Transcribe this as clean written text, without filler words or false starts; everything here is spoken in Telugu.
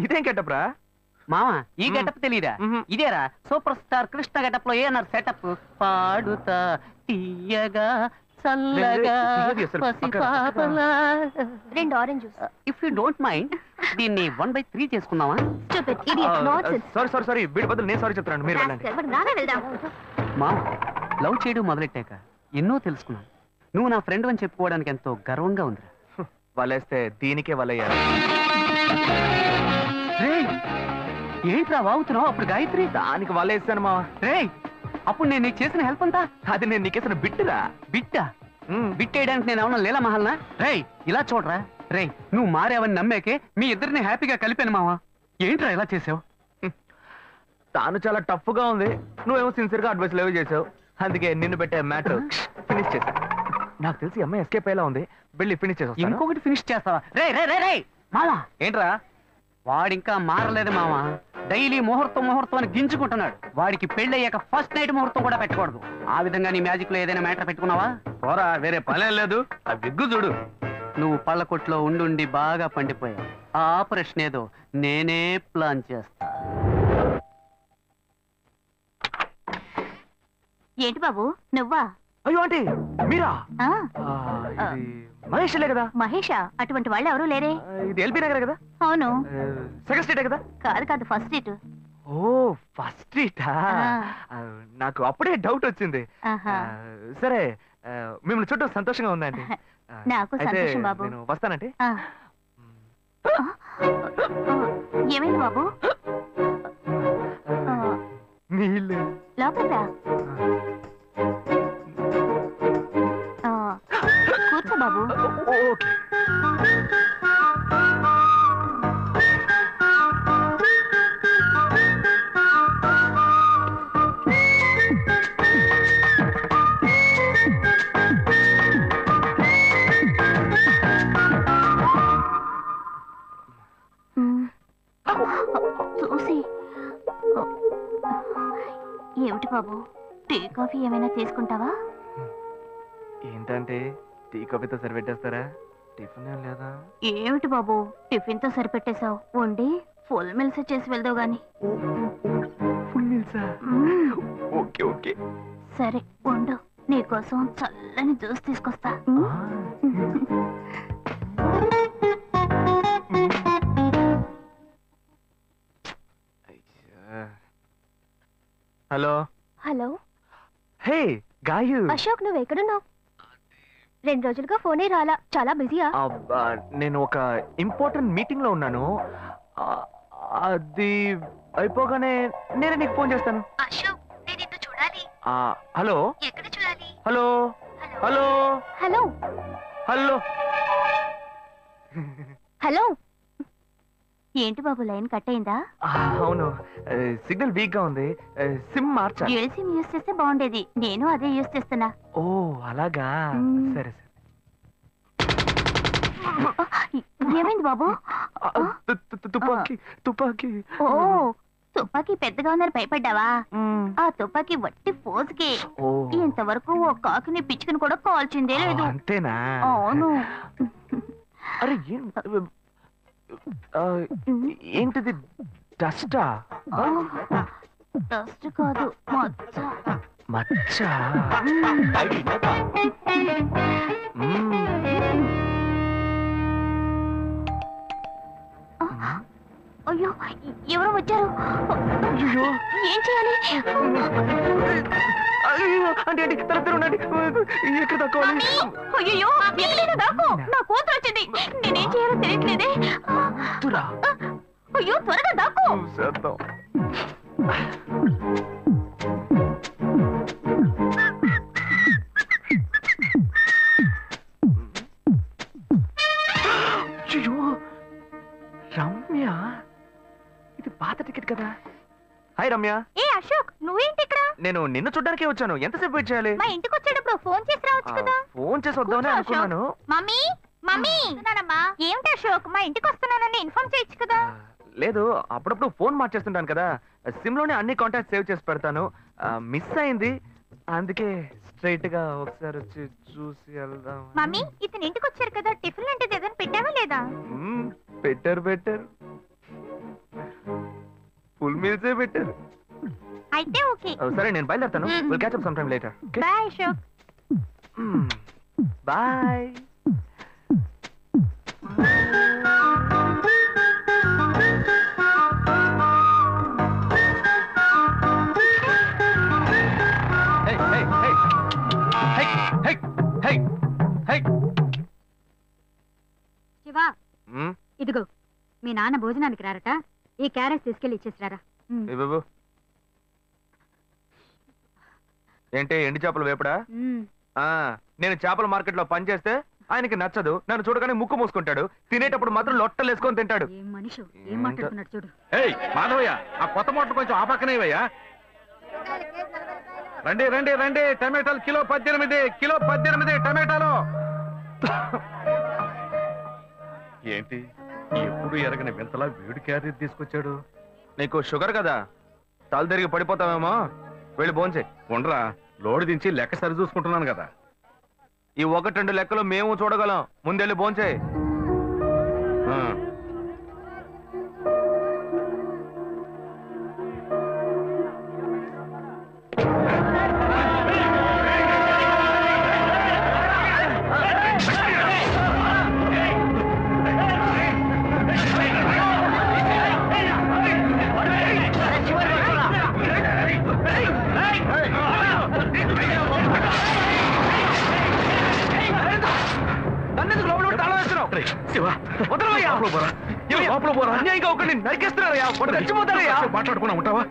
ఇదేం గెటప్రా మావా? ఈ గెటప్ తెలీదా? ఇదేరా సూపర్ స్టార్ కృష్ణ గెటప్ లో ఏనారు సెటప్. పాడుతా తీయగా చల్లగా పసిపాపలా. 2 orange juice. If you don't mind దీన్ని 1/3 చేసుకుందామా? సారీ వీడి బదులు నేను సారీ చెప్తున్నాను, మీరు వెళ్ళండి. మా లవ్ చేయడం మొదలెట్టాక ఎన్నో తెలుసుకున్నాను. నువ్వు నా ఫ్రెండ్ అని చెప్పుకోవడానికి ఎంతో గర్వంగా ఉంది. వలేస్తే దీనికే వలయ్యారు. ఏంట్రా వాగుతున్నావు? అప్పుడు గాయత్రి దానికి వలేస్తాను మా. అప్పుడు నేను నీకు చేసిన హెల్ప్ అంతా అది నేను నీకేసిన బిట్టురా. బిట్టా? బిట్టేయడానికి నేను అవునా లీలా మహల్నా? ఇలా చూడరా నువ్వు మారావని నమ్మేకే మీ ఇద్దరిని హ్యాపీగా కలిపాను మావా. ఏంట్రా ఇలా చేసావు? తాను చాలా టఫ్ గా ఉంది, నువ్వేమో సిన్సియర్ గా అడ్వైస్ లేవు చేసావు. అందుకే నిన్ను పెట్టే మ్యాటర్ ఫినిష్ చేశా. నాకు తెలిసి అమ్మాయి ఎస్కేప్ అయ్యేలా ఉంది, వెళ్ళి ఫినిష్ చేసా. ఇంకొకటి ఫినిష్ చేస్తావా? రే మావా. ఏంట్రా? వాడింకా మారలేదు మావా. డైలీ ముహూర్తం అని గింజుకుంటున్నాడు. వాడికి పెళ్ళయ్యాక ఫస్ట్ నైట్ ముహూర్తం కూడా పెట్టకూడదు. ఆ విధంగా నీ మ్యాజిక్ లో ఏదైనా మ్యాటర్ పెట్టుకున్నావా? పోరా, వేరే పనే లేదు. ఆ విగ్గు చూడు. నువ్వు పళ్ళ కొట్లో ఉండి బాగా పండిపోయావు. ఆ ఆపరేషన్ ఏదో నేనే ప్లాన్ చేస్తా. ఏంటి బాబు నువ్వా? అయ్యో ఆంటీ మీరా? మహేష్లే కదా? మహేషా? అటువంటి వాళ్ళు ఎవరూ లేరే. ఇది ఎల్బీ నగర్ కదా? అవును. సెకండ్ స్ట్రీట్ కదా? కాదు ఫస్ట్ స్ట్రీట్. ఓ ఫస్ట్ స్ట్రీటా? నాకు అప్పుడే డౌట్ వచ్చింది. సరే మిమ్మల్ని చుట్టూ సంతోషంగా ఉందండి. నాకు సంతోషం బాబు. నేను వస్తానంటే. ఏమైంది బాబు? నీళ్ళు లోపలికి రా. కూర్చో బాబు. ఓకే. చూసి ఏమిటి బాబు, టీ కాఫీ ఏమైనా తీసుకుంటావా? ఏంటంటే టీ కాఫీతో సరిపెట్టేస్తారా? టిఫిన్ లేదా? ఏమిటి బాబు టిఫిన్ తో సరిపెట్టేశావు? వండి ఫుల్ మిల్స్ చేసి వెళ్దావు గాని. ఫుల్ మిల్సా? ఓకే ఓకే సరే వండు, నీకోసం చల్లని జ్యూస్ తీసుకొస్తా. హలో. హలో. హే గాయు. అశోక్ నువ్వు ఎక్కడున్నావు? 2 రోజులుగా ఫోనే రాలా, చాలా బిజీయా? నేను ఒక ఇంపార్టెంట్ మీటింగ్ లో ఉన్నాను. అది అయిపోగానే నేనే నీకు ఫోన్ చేస్తాను. అశోక్ నేను నిన్ను చూడాలి. హలో. ఎక్కడ చూడాలి? Hello hello hello hello hello. ఏంటి బాబు లైన్ కట్ అయిందా? అవును, సిగ్నల్ వీక్ గా ఉంది. సిమ్ మార్చా. డ్యూయల్ సిమ్ యూస్ చేస్తే బాగుండేది, నేను అదే యూస్ చేస్తున్నా. ఓ అలాగా, సరే సరే. ఏమైంది బాబు? తుపాకీ తుపాకీ. ఓ తుపాకీ పెద్దగా ఉందని భయపడ్డావా? ఆ తుపాకీ వట్టి ఫోజుకే. ఇంతవరకు ఓ కాకిని పిచ్చుకుని కూడా కాల్చిందే లేదు. అంతేనా? అవును. అరే ఏంటిది? డస్టా? డస్ట్ కాదు, మచ్చ. మచ్చ? అయ్యో ఎవరో వచ్చారు. ఏం చేయాలి? అంటే ఎక్కడ తక్కువాలి? అయ్యో ఎక్కడైనా దాకో, నా కూతురు వచ్చింది, నేనేం చేయాలో తెలియట్లేదే. అయ్యో త్వరగా దాకో. రమ్య, ఇది పాత టికెట్ కదా? హాయ్ రమ్య. ఏ అశోక్ నువ్వేంటి ఇక్కడ? నేను నిన్ను చూడ్డానికే వచ్చాను. ఎంతసేపు వెయిట్ చేయాలి? మా ఇంటికి వచ్చేటప్పుడు ఫోన్ చేసి రావచ్చు కదా. ఫోన్ చేసి వద్దామని అనుకున్నాను. మమ్మీ మమ్మీ ఏమిటి అశోక్ మా ఇంటికి వస్తున్నానని ఇన్ఫార్మ్ చేయొచ్చు కదా. లేదు, అప్పుడప్పుడు ఫోన్ మార్చేస్తుంటాను కదా, సిమ్ లోనే అన్ని కాంటాక్ట్ సేవ్ చేసి పెడతాను. మిస్ అయింది, అందుకే స్ట్రైట్ గా ఒకసారి వచ్చి చూసి వెళ్దాం. మమ్మీ ఇతను ఇంటికి వచ్చారు కదా, టిఫిన్ లాంటిది ఏదైనా పెట్టావా లేదా? Better better. ఫుల్ మీల్సే పెట్టారు. అయితే ఓకే. సరే నేను బయలుదేరుతాను. Will catch up some time later. Bye Ashok. Bye. Shiva, ఇదిగో మీ నాన్న భోజనానికి రారట, ఈ క్యారెట్ తీసుకెళ్లి ఇచ్చేసిరారా. ఏంటి ఎండి చేపలు వేపడా? నేను చేపల మార్కెట్ లో పనిచేస్తే ఆయనకి నచ్చదు. నన్ను చూడగానే ముక్కు మూసుకుంటాడు. తినేటప్పుడు మాత్రం లొట్టలు వేసుకొని తింటాడు. ఏం మనిషి, ఏం మాట్లాడుతున్నాడు చూడు. మాధవయ్య, ఆ కొత్త మోటార్ కొంచెం ఆపక్కనేవయ్యా. రండి రండి రండి, టమాటాలు కిలో 18, కిలో 18 టమాటాలు. ఏంటి ఎప్పుడు ఎరగని వింతలా వేడి క్యారీ తీసుకొచ్చాడు? నీకు షుగర్ కదా, తల తిరిగి పడిపోతావేమో. వెళ్ళి భోంచే. ఉండరా, లోడు దించి లెక్క సరి చూసుకుంటున్నాను కదా. ఈ 1-2 లెక్కలు మేము చూడగలం. ముందెళ్ళి భోంచే. మాట్లాడుకున్నా ఉంటావా?